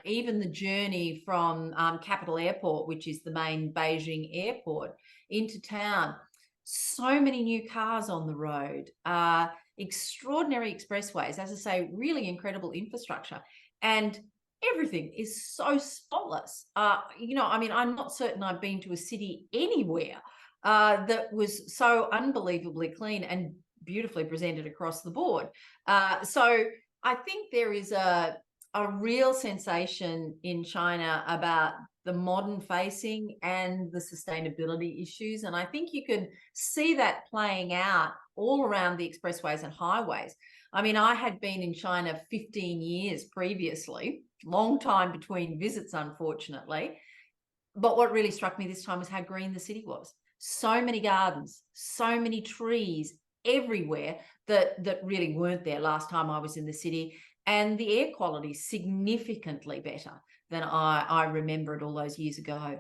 Even the journey from Capital Airport, which is the main Beijing airport, into town, so many new cars on the road, extraordinary expressways, as I say, really incredible infrastructure. And everything is so spotless. I mean, I'm not certain I've been to a city anywhere that was so unbelievably clean and beautifully presented across the board. So I think there is a real sensation in China about the modern facing and the sustainability issues. And I think you can see that playing out all around the expressways and highways. I mean, I had been in China 15 years previously, long time between visits, unfortunately. But what really struck me this time was how green the city was. So many gardens, so many trees everywhere that really weren't there last time I was in the city. And the air quality is significantly better than I remember it all those years ago.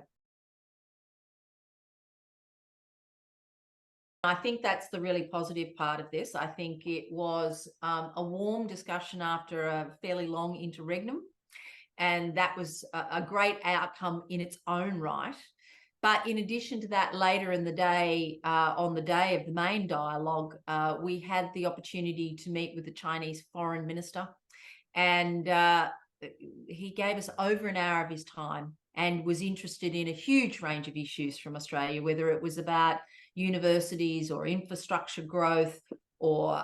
I think that's the really positive part of this. I think it was a warm discussion after a fairly long interregnum, and that was a great outcome in its own right. But in addition to that, later in the day, on the day of the main dialogue, we had the opportunity to meet with the Chinese foreign minister, and he gave us over an hour of his time and was interested in a huge range of issues from Australia, whether it was about universities or infrastructure growth or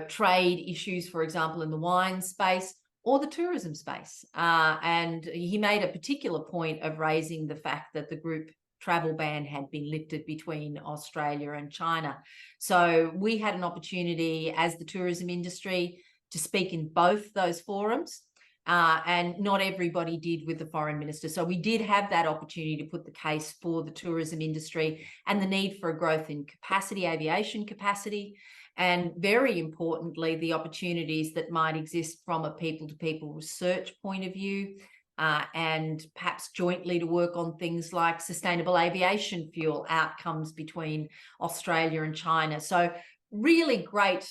trade issues, for example, in the wine space, or the tourism space. And he made a particular point of raising the fact that the group travel ban had been lifted between Australia and China. So we had an opportunity as the tourism industry to speak in both those forums. And not everybody did with the foreign minister. So we did have that opportunity to put the case for the tourism industry and the need for a growth in capacity, aviation capacity, and very importantly, the opportunities that might exist from a people-to-people research point of view, and perhaps jointly to work on things like sustainable aviation fuel outcomes between Australia and China. So really great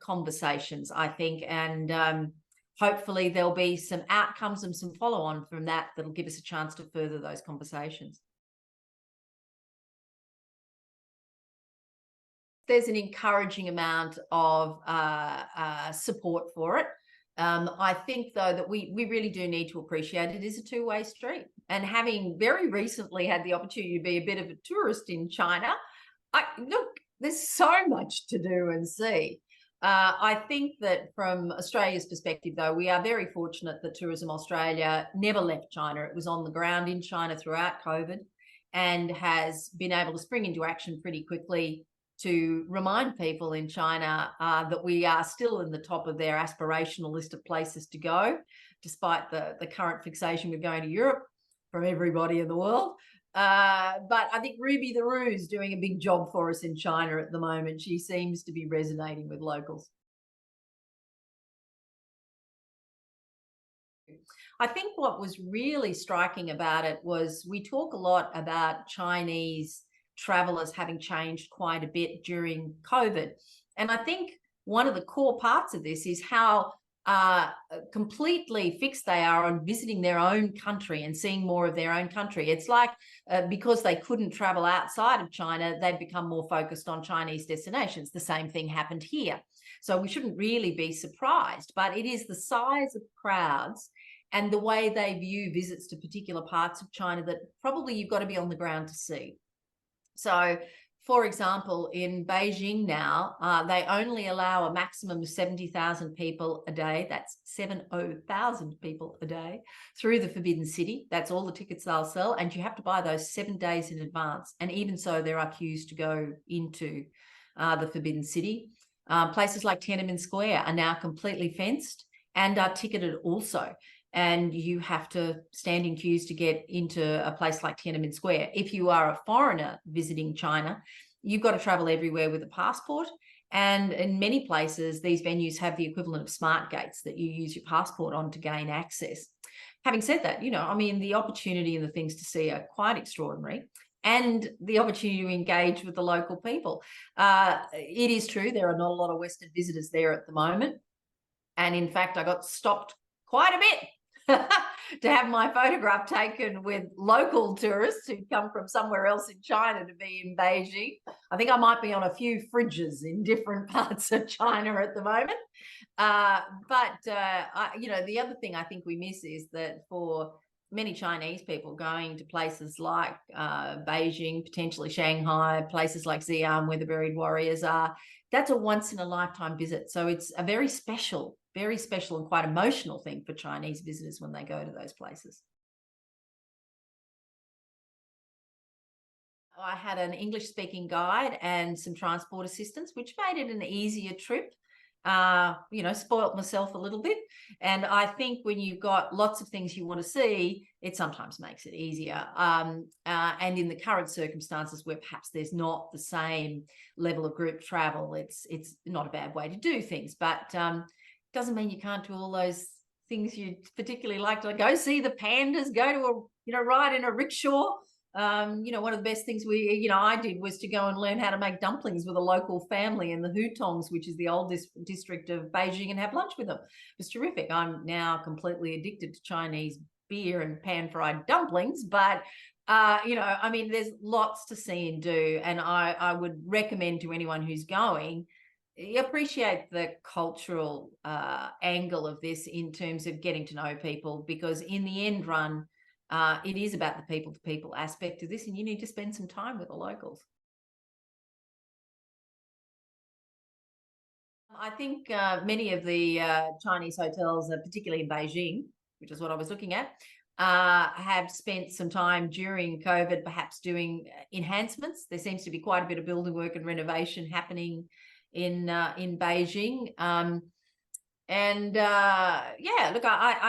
conversations, I think, and hopefully there'll be some outcomes and some follow-on from that that'll give us a chance to further those conversations. There's an encouraging amount of support for it. I think, though, that we really do need to appreciate it is a two-way street. And having very recently had the opportunity to be a bit of a tourist in China, look, there's so much to do and see. I think that from Australia's perspective, though, we are very fortunate that Tourism Australia never left China. It was on the ground in China throughout COVID and has been able to spring into action pretty quickly to remind people in China that we are still in the top of their aspirational list of places to go, despite the current fixation with going to Europe from everybody in the world. But I think Ruby the Roo is doing a big job for us in China at the moment. She seems to be resonating with locals. I think what was really striking about it was we talk a lot about Chinese travellers having changed quite a bit during COVID. And I think one of the core parts of this is how completely fixed they are on visiting their own country and seeing more of their own country. It's like because they couldn't travel outside of China, they've become more focused on Chinese destinations. The same thing happened here. So we shouldn't really be surprised, but it is the size of crowds and the way they view visits to particular parts of China that probably you've got to be on the ground to see. So, for example, in Beijing now, they only allow a maximum of 70,000 people a day. That's 70,000 people a day through the Forbidden City. That's all the tickets they'll sell. And you have to buy those 7 days in advance. And even so, there are queues to go into the Forbidden City. Places like Tiananmen Square are now completely fenced and are ticketed also. And you have to stand in queues to get into a place like Tiananmen Square. If you are a foreigner visiting China, you've got to travel everywhere with a passport. And in many places, these venues have the equivalent of smart gates that you use your passport on to gain access. Having said that, I mean, the opportunity and the things to see are quite extraordinary. And the opportunity to engage with the local people. It is true, there are not a lot of Western visitors there at the moment. And in fact, I got stopped quite a bit to have my photograph taken with local tourists who come from somewhere else in China to be in Beijing. I think I might be on a few fridges in different parts of China at the moment. The other thing I think we miss is that for many Chinese people going to places like Beijing, potentially Shanghai, places like Xi'an where the buried warriors are, that's a once in a lifetime visit. So it's a very special and quite emotional thing for Chinese visitors when they go to those places. I had an English speaking guide and some transport assistance, which made it an easier trip. Spoilt myself a little bit. And I think when you've got lots of things you want to see, it sometimes makes it easier. And in the current circumstances where perhaps there's not the same level of group travel, it's not a bad way to do things, but doesn't mean you can't do all those things you particularly like to go see the pandas, go to ride in a rickshaw. One of the best things I did was to go and learn how to make dumplings with a local family in the Hutongs, which is the oldest district of Beijing, and have lunch with them. It was terrific. I'm now completely addicted to Chinese beer and pan-fried dumplings, but there's lots to see and do, and I would recommend to anyone who's going, appreciate the cultural angle of this in terms of getting to know people, because in the end run, it is about the people-to-people aspect of this, and you need to spend some time with the locals. I think many of the Chinese hotels, particularly in Beijing, which is what I was looking at, have spent some time during COVID perhaps doing enhancements. There seems to be quite a bit of building work and renovation happening in Beijing. I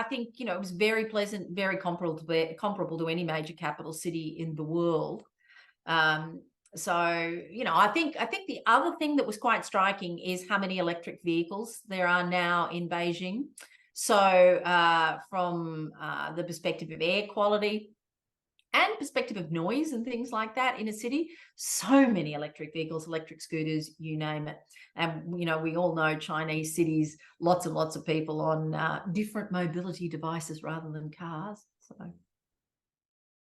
think it was very pleasant, very comparable to any major capital city in the world. I think the other thing that was quite striking is how many electric vehicles there are now in Beijing. So from the perspective of air quality and perspective of noise and things like that in a city, so many electric vehicles, electric scooters, you name it. And we all know Chinese cities, lots and lots of people on different mobility devices rather than cars. So